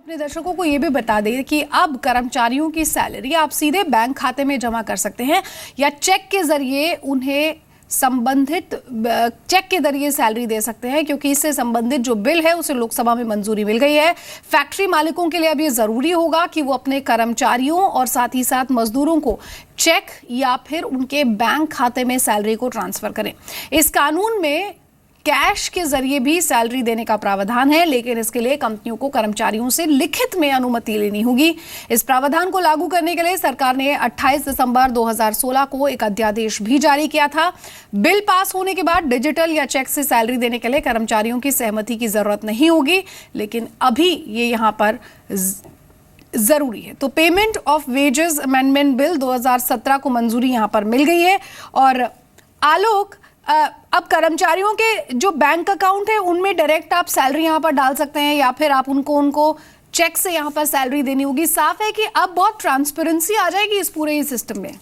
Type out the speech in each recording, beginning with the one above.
अपने दर्शकों को ये भी बता दें कि अब कर्मचारियों की सैलरी आप सीधे बैंक खाते में जमा कर सकते हैं या चेक के जरिए उन्हें संबंधित चेक के जरिए सैलरी दे सकते हैं, क्योंकि इससे संबंधित जो बिल है उसे लोकसभा में मंजूरी मिल गई है। फैक्ट्री मालिकों के लिए अब ये जरूरी होगा कि वो अपने कर्मचारियों और साथ ही साथ मजदूरों को चेक या फिर उनके बैंक खाते में सैलरी को ट्रांसफर करें। इस कानून में कैश के जरिए भी सैलरी देने का प्रावधान है, लेकिन इसके लिए कंपनियों को कर्मचारियों से लिखित में अनुमति लेनी होगी। इस प्रावधान को लागू करने के लिए सरकार ने 28 दिसंबर 2016 को एक अध्यादेश भी जारी किया था। बिल पास होने के बाद डिजिटल या चेक से सैलरी देने के लिए कर्मचारियों की सहमति की जरूरत नहीं होगी, लेकिन अभी ये यहाँ पर जरूरी है। तो payment of wages amendment bill 2017 को मंजूरी यहाँ पर मिल गई है। और आलोक, अब कर्मचारियों के जो बैंक अकाउंट है उनमें डायरेक्ट आप सैलरी यहां पर डाल सकते हैं या फिर आप उनको चेक से यहां पर सैलरी देनी होगी। साफ है कि अब बहुत ट्रांसपेरेंसी आ जाएगी इस पूरे सिस्टम में।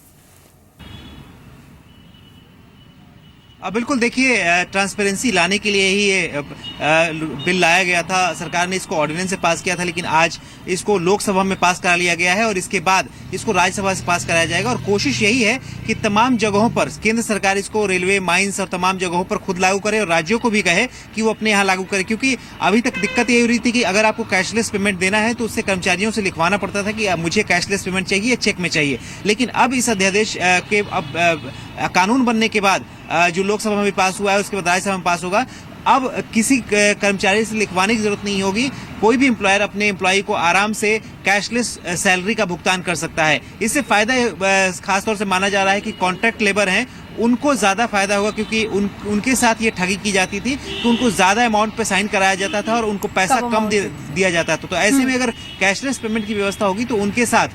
बिल्कुल, देखिए, ट्रांसपेरेंसी लाने के लिए ही ये बिल लाया गया था। सरकार ने इसको ऑर्डिनेंस से पास किया था, लेकिन आज इसको लोकसभा में पास करा लिया गया है और इसके बाद इसको राज्यसभा से पास कराया जाएगा। और कोशिश यही है कि तमाम जगहों पर केंद्र सरकार इसको रेलवे, माइंस और तमाम जगहों पर खुद लागू करे और राज्यों को भी कहे कि वो अपने यहाँ लागू करे, क्योंककि अभी तक दिक्कत ये हो रही थी कि अगर आपको कैशलेस पेमेंट देना है तो उससे कर्मचारियों से लिखवाना पड़ता था कि मुझे कैशलेस पेमेंट चाहिए, चेक में चाहिए। लेकिन अब इस अध्यादेश के कानून बनने के बाद जो लोकसभा में पास हुआ है उसके बाद राज्यसभा में पास होगा, अब किसी कर्मचारी से लिखवाने की जरूरत नहीं होगी। कोई भी एम्प्लॉयर अपने एम्प्लॉय को आराम से कैशलेस सैलरी का भुगतान कर सकता है। इससे फायदा खासतौर से माना जा रहा है कि कॉन्ट्रैक्ट लेबर हैं उनको ज्यादा फायदा होगा, क्योंकि उनके साथ ये ठगी की जाती थी तो उनको ज्यादा अमाउंट पे साइन कराया जाता था और उनको पैसा कम दिया जाता था। तो ऐसे में अगर कैशलेस पेमेंट की व्यवस्था होगी तो उनके साथ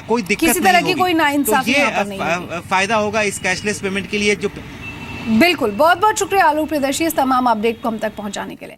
कोई दिक्कत किसी तरह की कोई नाइंसाफी नहीं होगी। फायदा होगा इस कैशलेस पेमेंट के लिए। जो बिल्कुल, बहुत बहुत शुक्रिया आलोक प्रियदर्शी इस तमाम अपडेट को हम तक पहुंचाने के लिए।